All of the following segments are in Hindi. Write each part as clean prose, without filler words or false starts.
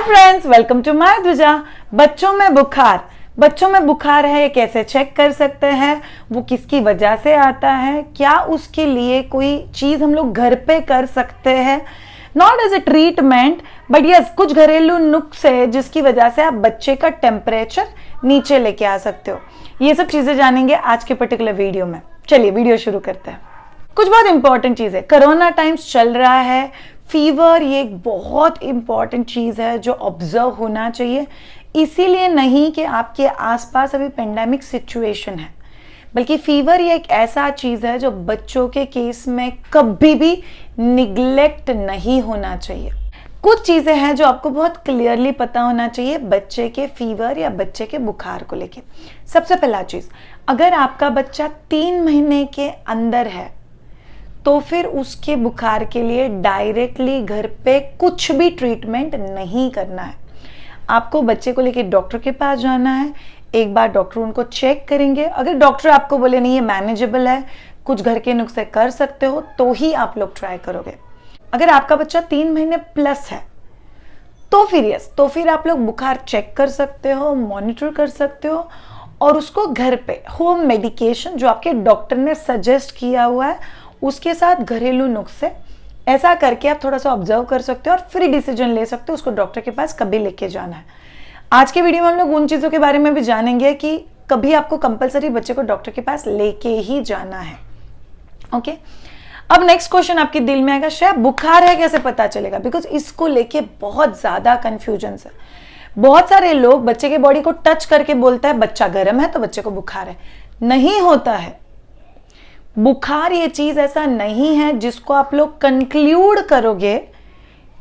फ्रेंड्स, वेलकम टू माय ध्वजा। बच्चों में बुखार है, ये कैसे चेक कर सकते हैं, वो किसकी वजह से आता है, क्या उसके लिए कोई चीज हम लोग घर पे कर सकते हैं, not as a treatment but yes कुछ घरेलू नुस्खे है जिसकी वजह से आप बच्चे का टेम्परेचर नीचे लेके आ सकते हो। ये सब चीजें जानेंगे आज के पर्टिकुलर वीडियो में। चलिए वीडियो शुरू करते हैं। कुछ बहुत इंपॉर्टेंट चीज है, कोरोना टाइम्स चल रहा है, फीवर ये एक बहुत इंपॉर्टेंट चीज है जो ऑब्जर्व होना चाहिए। इसीलिए नहीं कि आपके आसपास अभी पेंडेमिक सिचुएशन है, बल्कि फीवर ये एक ऐसा चीज है जो बच्चों के केस में कभी भी निग्लेक्ट नहीं होना चाहिए। कुछ चीजें हैं जो आपको बहुत क्लियरली पता होना चाहिए बच्चे के फीवर या बच्चे के बुखार को लेके। सबसे पहला चीज, अगर आपका बच्चा 3 महीने के अंदर है तो फिर उसके बुखार के लिए डायरेक्टली घर पे कुछ भी ट्रीटमेंट नहीं करना है। आपको बच्चे को लेके डॉक्टर के पास जाना है, एक बार डॉक्टर उनको चेक करेंगे। अगर डॉक्टर आपको बोले नहीं ये मैनेजेबल है, कुछ घर के नुस्खे कर सकते हो, तो ही आप लोग ट्राई करोगे। अगर आपका बच्चा 3 महीने प्लस है तो फिर आप लोग बुखार चेक कर सकते हो, मॉनिटर कर सकते हो और उसको घर पे होम मेडिकेशन जो आपके डॉक्टर ने सजेस्ट किया हुआ है उसके साथ घरेलू नुस्खे ऐसा करके आप थोड़ा सा ऑब्जर्व कर सकते हो और फिर डिसीजन ले सकते हो उसको डॉक्टर के पास कभी लेके जाना है। आज के वीडियो में हम लोग उन चीजों के बारे में भी जानेंगे कि कभी आपको कंपलसरी बच्चे को डॉक्टर के पास लेके ही जाना है। ओके, अब नेक्स्ट क्वेश्चन आपके दिल में आएगा, शायद बुखार है कैसे पता चलेगा? बिकॉज इसको लेके बहुत ज्यादा कंफ्यूजन है। बहुत सारे लोग बच्चे के बॉडी को टच करके बोलता है बच्चा गर्म है तो बच्चे को बुखार है। नहीं होता है। बुखार ये चीज ऐसा नहीं है जिसको आप लोग कंक्लूड करोगे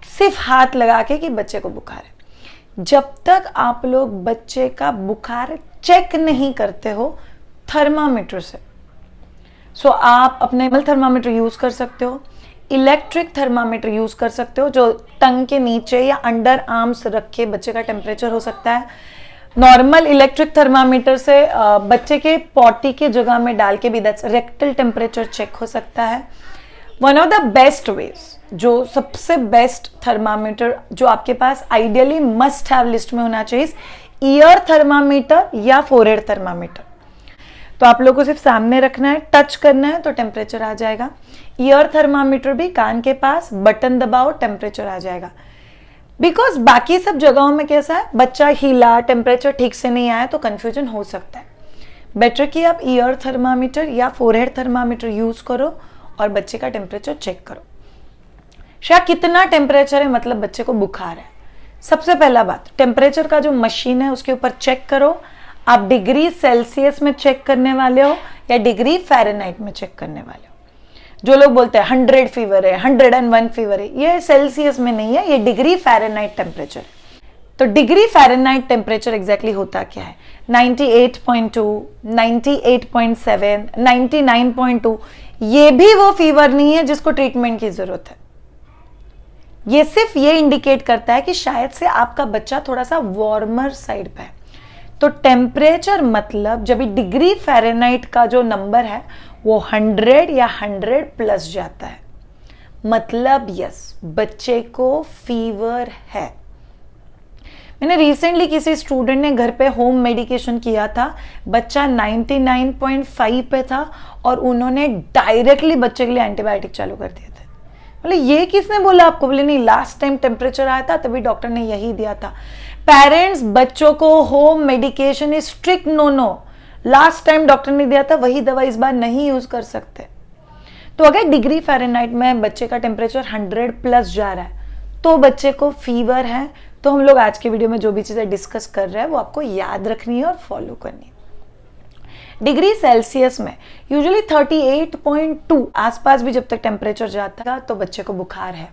सिर्फ हाथ लगा के कि बच्चे को बुखार है। जब तक आप लोग बच्चे का बुखार चेक नहीं करते हो थर्मामीटर से, सो आप अपने थर्मामीटर यूज कर सकते हो, इलेक्ट्रिक थर्मामीटर यूज कर सकते हो जो टंग के नीचे या अंडर आर्म्स रख के बच्चे का टेम्परेचर हो सकता है। नॉर्मल इलेक्ट्रिक थर्मामीटर से बच्चे के पॉटी के जगह में डाल के भी दैट्स रेक्टल टेम्परेचर चेक हो सकता है। One of the best veg, जो सबसे बेस्ट थर्मामीटर जो आपके पास आइडियली मस्ट हैव लिस्ट में होना चाहिए, ईयर थर्मामीटर या फोरहेड थर्मामीटर। तो आप लोग को सिर्फ सामने रखना है, टच करना है तो टेम्परेचर आ जाएगा। ईयर थर्मामीटर भी कान के पास बटन दबाओ टेम्परेचर आ जाएगा। बिकॉज बाकी सब जगहों में कैसा है, बच्चा हिला टेम्परेचर ठीक से नहीं आया तो कंफ्यूजन हो सकता है। बेटर कि आप ईयर थर्मामीटर या फोरहेड थर्मामीटर यूज करो और बच्चे का टेम्परेचर चेक करो। शायद कितना टेम्परेचर है मतलब बच्चे को बुखार है। सबसे पहला बात, टेम्परेचर का जो मशीन है उसके ऊपर चेक करो। आप डिग्री सेल्सियस में चेक करने वाले हो या डिग्री फ़ारेनहाइट में चेक करने वाले हो। जो लोग बोलते हैं 100 फीवर है, 101 फीवर है, ये सेल्सियस में नहीं है, ये डिग्री फ़ारेनहाइट टेम्परेचर है। तो डिग्री फ़ारेनहाइट टेम्परेचर एग्जैक्टली होता क्या है? 98.2, 98.7, 99.2, ये भी वो फीवर नहीं है जिसको ट्रीटमेंट की जरूरत है। ये सिर्फ ये इंडिकेट करता है कि शायद से आपका बच्चा थोड़ा सा वार्मर साइड पे है। तो टेम्परेचर मतलब जब डिग्री फ़ारेनहाइट का जो नंबर है वो 100 या 100 प्लस जाता है, मतलब यस बच्चे को फीवर है। मैंने रिसेंटली किसी स्टूडेंट ने घर पे होम मेडिकेशन किया था, बच्चा 99.5 पे था और उन्होंने डायरेक्टली बच्चे के लिए एंटीबायोटिक चालू कर दिए थे। बोले ये किसने बोला आपको? बोले नहीं, लास्ट टाइम टेम्परेचर आया था तभी डॉक्टर ने यही दिया था। पेरेंट्स बच्चों को home medication is strict no. Last time doctor ने दिया था वही दवा इस बार नहीं यूज कर सकते। तो अगर डिग्री फ़ारेनहाइट में बच्चे का टेम्परेचर 100 प्लस जा रहा है तो बच्चे को फीवर है। तो हम लोग आज के वीडियो में जो भी चीजें डिस्कस कर रहे हैं वो आपको याद रखनी है और फॉलो करनी है। डिग्री सेल्सियस में यूजुअली 38.2 आसपास भी जब तक टेम्परेचर जाता है तो बच्चे को बुखार है।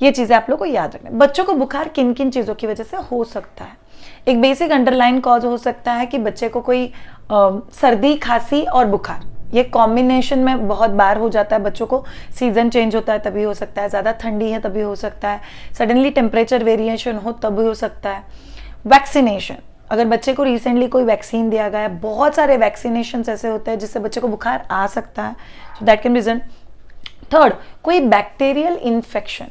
ये चीजें आप लोग को याद रखना है। बच्चों को बुखार किन किन चीजों की वजह से हो सकता है? एक बेसिक अंडरलाइन कॉज हो सकता है कि बच्चे को कोई सर्दी, खांसी और बुखार, ये कॉम्बिनेशन में बहुत बार हो जाता है। बच्चों को सीजन चेंज होता है तभी हो सकता है, ज्यादा ठंडी है तभी हो सकता है, सडनली टेम्परेचर वेरिएशन हो तभी हो सकता है। वैक्सीनेशन, अगर बच्चे को रिसेंटली कोई वैक्सीन दिया गया है, बहुत सारे वैक्सीनेशन ऐसे होते हैं जिससे बच्चे को बुखार आ सकता है, so that can reason. Third, कोई bacterial infection,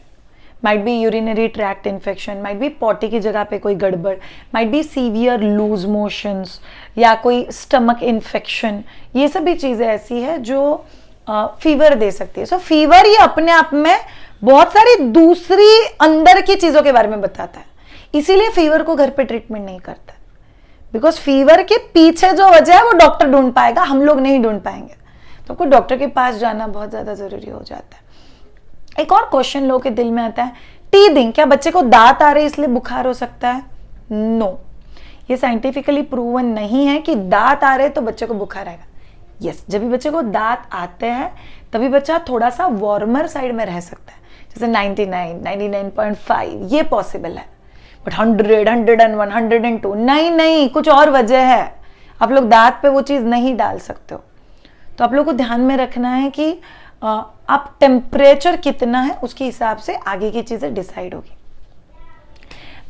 might be urinary tract infection, might be potty की जगह पे कोई गड़बड़, might be severe loose motions या कोई स्टमक इन्फेक्शन। ये सभी चीज़ें ऐसी है जो फीवर दे सकती है। सो फीवर ये अपने आप में बहुत सारी दूसरी अंदर की चीज़ों के बारे में बताता है, इसीलिए फीवर को घर पे ट्रीटमेंट नहीं करता, बिकॉज फीवर के पीछे जो वजह है वो डॉक्टर ढूंढ पाएगा, हम लोग नहीं ढूंढ पाएंगे। तो आपको डॉक्टर के पास जाना बहुत ज़्यादा ज़रूरी हो जाता है। एक और क्वेश्चन लोगों के दिल में आता है, टीथिंग, क्या बच्चे को दांत आ रहे इसलिए बुखार हो सकता है? नो, ये साइंटिफिकली प्रूवन नहीं है कि दांत आ रहे तो बच्चे को बुखार आएगा। यस, जब भी बच्चे को दांत आते हैं तभी बच्चा थोड़ा सा वार्मर साइड में रह सकता है, जैसे 99, 99.5 ये पॉसिबल है, बट 100, 101, 102 नहीं, कुछ और वजह है। आप लोग दांत पे वो चीज़ नहीं डाल सकते हो। तो आप लोग को ध्यान में रखना है कि आप टेम्परेचर कितना है उसके हिसाब से आगे की चीजें डिसाइड होगी।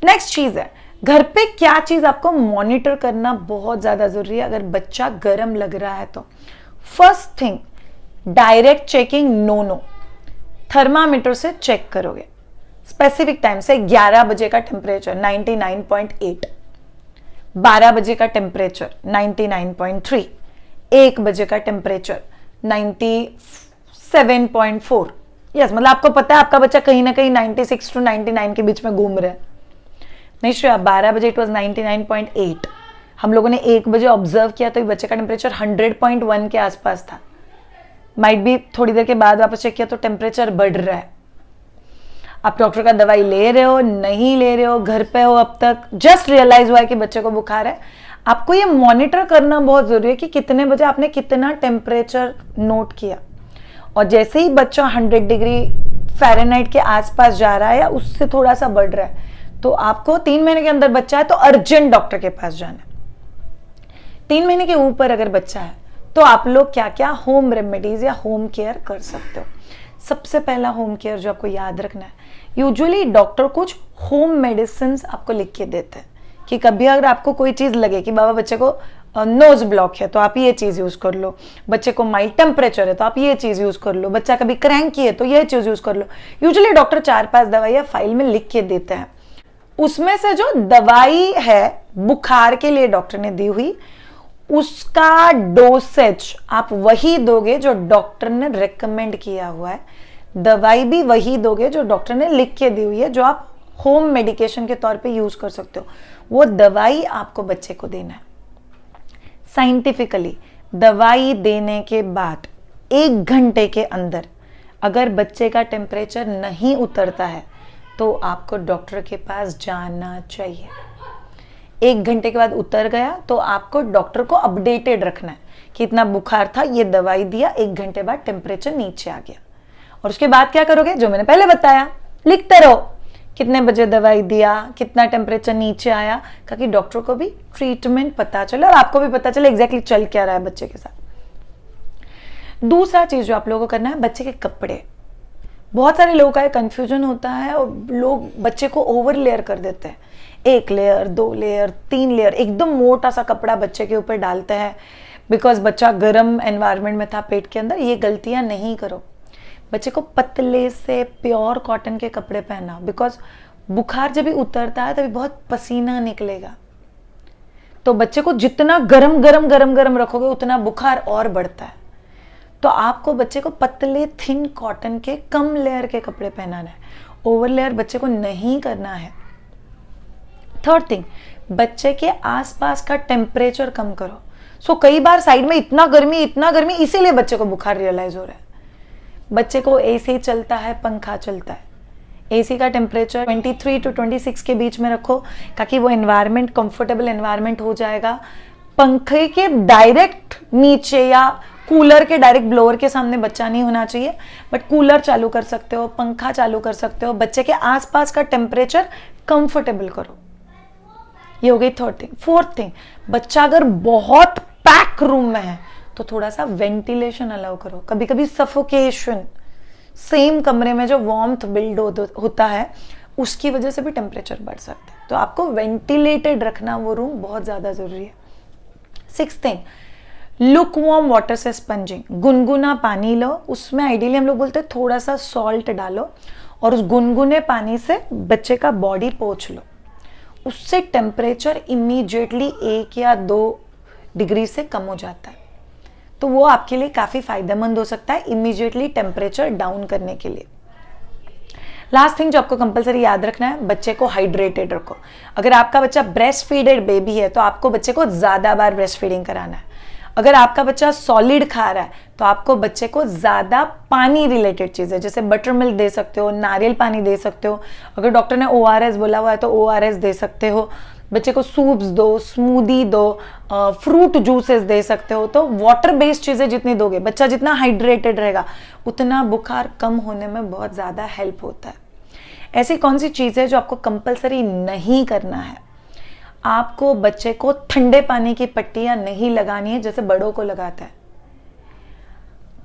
नेक्स्ट चीज है, घर पे क्या चीज आपको मॉनिटर करना बहुत ज्यादा जरूरी है अगर बच्चा गर्म लग रहा है तो। First thing, direct checking no, thermometer से चेक करोगे स्पेसिफिक टाइम से। 11 बजे का टेम्परेचर 99.8, 12 बजे का टेम्परेचर 99.3, 1 बजे का टेम्परेचर 97.4। यस, मतलब आपको पता है आपका बच्चा कहीं ना कहीं 96 to 99 के बीच में घूम रहा है। नहीं श्रेया, 12 बजे इट वॉज 99.8, हम लोगों ने 1 बजे ऑब्जर्व किया तो बच्चे का टेम्परेचर 100.1 के आसपास था। माइट भी थोड़ी देर के बाद वापस चेक किया तो टेम्परेचर बढ़ रहा है। आप डॉक्टर का दवाई ले रहे हो, नहीं ले रहे हो, घर पे हो अब तक, जस्ट रियलाइज हुआ है कि बच्चे को बुखार है, आपको ये मॉनिटर करना बहुत जरूरी है कि कितने बजे आपने कितना टेम्परेचर नोट किया। और जैसे ही बच्चा 100 डिग्री फ़ारेनहाइट के आसपास जा रहा है या उससे थोड़ा सा बढ़ रहा है तो आपको 3 महीने के अंदर बच्चा है तो अर्जेंट डॉक्टर के पास जाना है। 3 महीने के ऊपर अगर बच्चा है तो आप लोग क्या क्या होम रेमेडीज या होम केयर कर सकते हो। सबसे पहला होम केयर जो आपको याद रखना है, यूजुअली डॉक्टर कुछ होम मेडिसिन आपको लिख के देते हैं कि कभी अगर आपको कोई चीज़ लगे कि बाबा बच्चे को नोज ब्लॉक है तो आप ये चीज़ यूज़ कर लो, बच्चे को माइल्ड टेम्परेचर है तो आप ये चीज़ यूज़ कर लो, बच्चा कभी क्रैंकी है तो ये चीज़ यूज़ कर लो। यूजुअली डॉक्टर 4-5 दवाइयाँ फाइल में लिख के देते हैं। उसमें से जो दवाई है बुखार के लिए डॉक्टर ने दी हुई, उसका डोसेज आप वही दोगे जो डॉक्टर ने रेकमेंड किया हुआ है, दवाई भी वही दोगे जो डॉक्टर ने लिख के दी हुई है, जो आप होम मेडिकेशन के तौर पे यूज कर सकते हो, वो दवाई आपको बच्चे को देना है। साइंटिफिकली दवाई देने के बाद 1 घंटे के अंदर अगर बच्चे का टेम्परेचर नहीं उतरता है तो आपको डॉक्टर के पास जाना चाहिए। 1 घंटे के बाद उतर गया तो आपको डॉक्टर को अपडेटेड रखना है कि इतना बुखार था, ये दवाई दिया, 1 घंटे बाद टेम्परेचर नीचे आ गया। और उसके बाद क्या करोगे, जो मैंने पहले बताया, लिखते रहो कितने बजे दवाई दिया, कितना टेम्परेचर नीचे आया, ताकि डॉक्टर को भी ट्रीटमेंट पता चले और आपको भी पता चले एग्जैक्टली चल क्या रहा है बच्चे के साथ। दूसरा चीज जो आप लोगों को करना है, बच्चे के कपड़े। बहुत सारे लोगों का कंफ्यूजन होता है और लोग बच्चे को ओवर लेयर कर देते हैं, 1 लेयर, 2 लेयर, 3 लेयर, एकदम मोटा सा कपड़ा बच्चे के ऊपर डालते हैं बिकॉज बच्चा गर्म एनवायरनमेंट में था पेट के अंदर। ये गलतियां नहीं करो, बच्चे को पतले से प्योर कॉटन के कपड़े पहना, बिकॉज बुखार जब भी उतरता है तभी बहुत पसीना निकलेगा, तो बच्चे को जितना गरम गरम गरम गरम रखोगे उतना बुखार और बढ़ता है। तो आपको बच्चे को पतले थिन कॉटन के कम लेयर के कपड़े पहनाना है, ओवर लेयर बच्चे को नहीं करना है। थर्ड थिंग, बच्चे के आसपास का टेम्परेचर कम करो। सो कई बार साइड में इतना गर्मी इसीलिए बच्चे को बुखार रियलाइज हो रहा है। बच्चे को एसी चलता है, पंखा चलता है, एसी का टेम्परेचर 23 to 26 के बीच में रखो ताकि वो एनवायरनमेंट कंफर्टेबल एनवायरनमेंट हो जाएगा। पंखे के डायरेक्ट नीचे या कूलर के डायरेक्ट ब्लोअर के सामने बच्चा नहीं होना चाहिए, बट कूलर चालू कर सकते हो, पंखा चालू कर सकते हो, बच्चे के आसपास का टेम्परेचर कंफर्टेबल करो। ये हो गई थर्ड थिंग। फोर्थ थिंग, बच्चा अगर बहुत पैक रूम में है तो थोड़ा सा वेंटिलेशन अलाउ करो। कभी कभी सफोकेशन, सेम कमरे में जो वार्मथ बिल्ड होता है उसकी वजह से भी टेम्परेचर बढ़ सकता है, तो आपको वेंटिलेटेड रखना वो रूम बहुत ज़्यादा ज़रूरी है। Sixth thing, look warm water से स्पंजिंग। गुनगुना पानी लो, उसमें आइडियली हम लोग बोलते हैं थोड़ा सा सॉल्ट डालो और उस गुनगुने पानी से बच्चे का बॉडी पोंछ लो, उससे टेम्परेचर इमीडिएटली 1 या 2 डिग्री से कम हो जाता है। तो वो आपके लिए काफ़ी फायदेमंद हो सकता है इमीडिएटली टेम्परेचर डाउन करने के लिए। लास्ट थिंग जो आपको कंपलसरी याद रखना है, बच्चे को हाइड्रेटेड रखो। अगर आपका बच्चा ब्रेस्ट फीडेड बेबी है तो आपको बच्चे को ज़्यादा बार ब्रेस्ट फीडिंग कराना है। अगर आपका बच्चा सॉलिड खा रहा है तो आपको बच्चे को ज़्यादा पानी रिलेटेड चीज़ें जैसे बटर मिल्क दे सकते हो, नारियल पानी दे सकते हो। अगर डॉक्टर ने ORS बोला हुआ है तो ORS दे सकते हो। बच्चे को सूप्स दो, स्मूदी दो, फ्रूट जूसेस दे सकते हो। तो वाटर बेस्ड चीज़ें जितनी दोगे, बच्चा जितना हाइड्रेटेड रहेगा उतना बुखार कम होने में बहुत ज़्यादा हेल्प होता है। ऐसी कौन सी चीज़ है जो आपको कंपलसरी नहीं करना है? आपको बच्चे को ठंडे पानी की पट्टियां नहीं लगानी है जैसे बड़ों को लगाता है।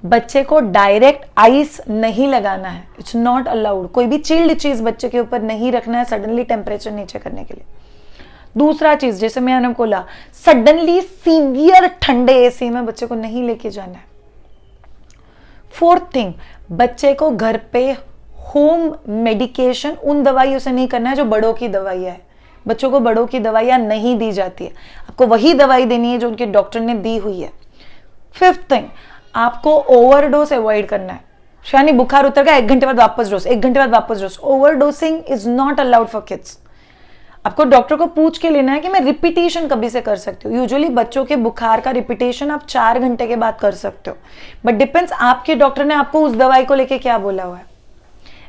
बच्चे को डायरेक्ट आइस नहीं लगाना है, इट्स नॉट अलाउड। कोई भी चिल्ड चीज बच्चे के ऊपर नहीं रखना है सडनली टेम्परेचर नीचे करने के लिए। दूसरा चीज, जैसे मैंने बोला, सडनली सीवियर ठंडे एसी में बच्चे को नहीं लेके जाना है। फोर्थ थिंग, बच्चे को घर पे होम मेडिकेशन उन दवाइयों से नहीं करना है जो बड़ों की दवाइयाँ है। बच्चों को बड़ों की दवाइयाँ नहीं दी जाती है, आपको वही दवाई देनी है जो उनके डॉक्टर ने दी हुई है। फिफ्थ थिंग, आपको ओवरडोज अवॉइड करना है। यानी बुखार उतर गया, 1 घंटे बाद वापस डोज, 1 घंटे बाद वापस dose. Overdosing is not allowed for kids. आपको डॉक्टर को पूछ के लेना है कि मैं रिपीटेशन कभी से कर सकती हूँ। यूजुअली बच्चों के बुखार का रिपीटेशन आप 4 घंटे के बाद कर सकते हो, बट डिपेंड्स आपके डॉक्टर ने आपको उस दवाई को लेके क्या बोला हुआ है।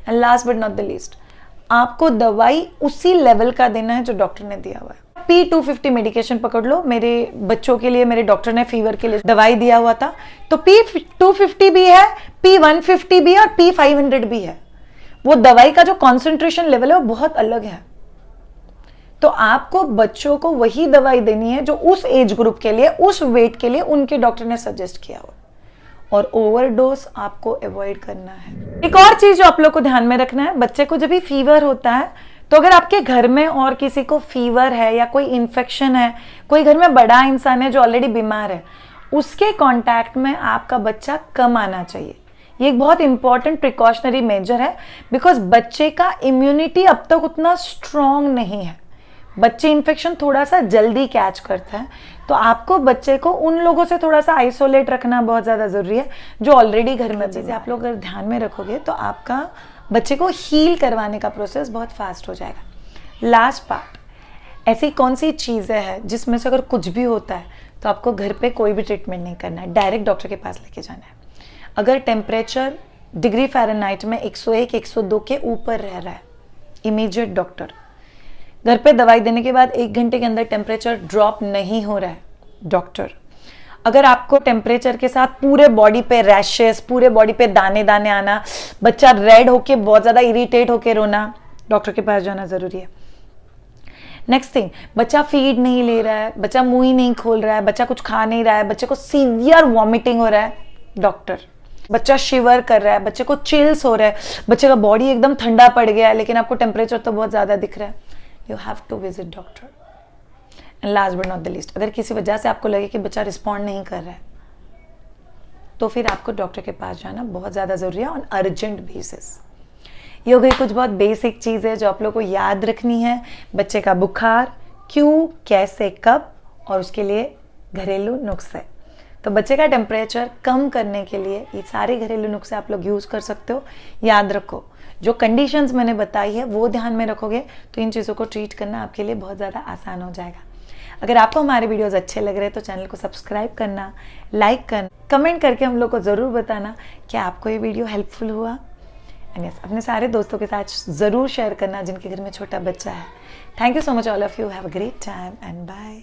And last but not the least, आपको दवाई उसी लेवल का देना है जो डॉक्टर ने दिया हुआ है। P250 मेडिकेशन पकड़ लो। मेरे बच्चों के लिए मेरे डॉक्टर ने फीवर के लिए दवाई दिया हुआ था, तो P250 भी है, P150 भी है और P500 भी है। वो दवाई का जो कॉन्सेंट्रेशन लेवल है वो बहुत अलग है। तो आपको बच्चों को वही दवाई देनी है जो उस एज ग्रुप के लिए, उस वेट के लिए उनके डॉक्टर ने सजेस्ट किया हुआ, और ओवरडोज आपको अवॉइड करना है। एक और चीज जो आप लोग को ध्यान में रखना है, बच्चे को जब भी फीवर होता है तो अगर आपके घर में और किसी को फीवर है या कोई इन्फेक्शन है, कोई घर में बड़ा इंसान है जो ऑलरेडी बीमार है, उसके कांटेक्ट में आपका बच्चा कम आना चाहिए। ये एक बहुत इंपॉर्टेंट प्रिकॉशनरी मेजर है, बिकॉज बच्चे का इम्यूनिटी अब तक उतना स्ट्रांग नहीं है। बच्चे इन्फेक्शन थोड़ा सा जल्दी कैच करता है, तो आपको बच्चे को उन लोगों से थोड़ा सा आइसोलेट रखना बहुत ज़्यादा ज़रूरी है जो ऑलरेडी घर में। चीज़ें आप लोग अगर ध्यान में रखोगे तो आपका बच्चे को हील करवाने का प्रोसेस बहुत फास्ट हो जाएगा। लास्ट पार्ट, ऐसी कौन सी चीज़ें हैं जिसमें से अगर कुछ भी होता है तो आपको घर पे कोई भी ट्रीटमेंट नहीं करना है, डायरेक्ट डॉक्टर के पास लेके जाना है। अगर टेम्परेचर डिग्री फ़ारेनहाइट में 101 102 के ऊपर रह रहा है, इमीडिएट डॉक्टर। घर पे दवाई देने के बाद 1 घंटे के अंदर टेम्परेचर ड्रॉप नहीं हो रहा है, डॉक्टर। अगर आपको टेम्परेचर के साथ पूरे बॉडी पे रैशेस, पूरे बॉडी पे दाने दाने आना, बच्चा रेड होके बहुत ज़्यादा इरिटेट होके रोना, डॉक्टर के पास जाना ज़रूरी है। नेक्स्ट थिंग, बच्चा फीड नहीं ले रहा है, बच्चा मुंह ही नहीं खोल रहा है, बच्चा कुछ खा नहीं रहा है, बच्चे को सीवियर वॉमिटिंग हो रहा है, डॉक्टर। बच्चा शिवर कर रहा है, बच्चे को चिल्स हो रहा है, बच्चे का बॉडी एकदम ठंडा पड़ गया है लेकिन आपको टेम्परेचर तो बहुत ज़्यादा दिख रहा है, you have to visit doctor. And last but not the least, अगर किसी वजह से आपको लगे कि बच्चा रिस्पॉन्ड नहीं कर रहा है तो फिर आपको डॉक्टर के पास जाना बहुत ज़्यादा ज़रूरी है ऑन अर्जेंट बेसिस। ये हो गई कुछ बहुत बेसिक चीज़ें जो आप लोग को याद रखनी है। बच्चे का बुखार क्यों, कैसे, कब, और उसके लिए घरेलू नुस्खे। तो बच्चे का टेम्परेचर कम करने के लिए ये सारे घरेलू नुस्खे आप लोग यूज़ कर सकते हो। याद रखो, जो कंडीशंस मैंने बताई है वो ध्यान में रखोगे तो इन चीज़ों को ट्रीट करना आपके लिए बहुत ज़्यादा आसान हो जाएगा। अगर आपको हमारे वीडियोस अच्छे लग रहे हैं तो चैनल को सब्सक्राइब करना, लाइक करना, कमेंट करके हम लोग को ज़रूर बताना कि आपको ये वीडियो हेल्पफुल हुआ। एंड यस, अपने सारे दोस्तों के साथ ज़रूर शेयर करना जिनके घर में छोटा बच्चा है। Thank you so much all of you, have a great time and bye.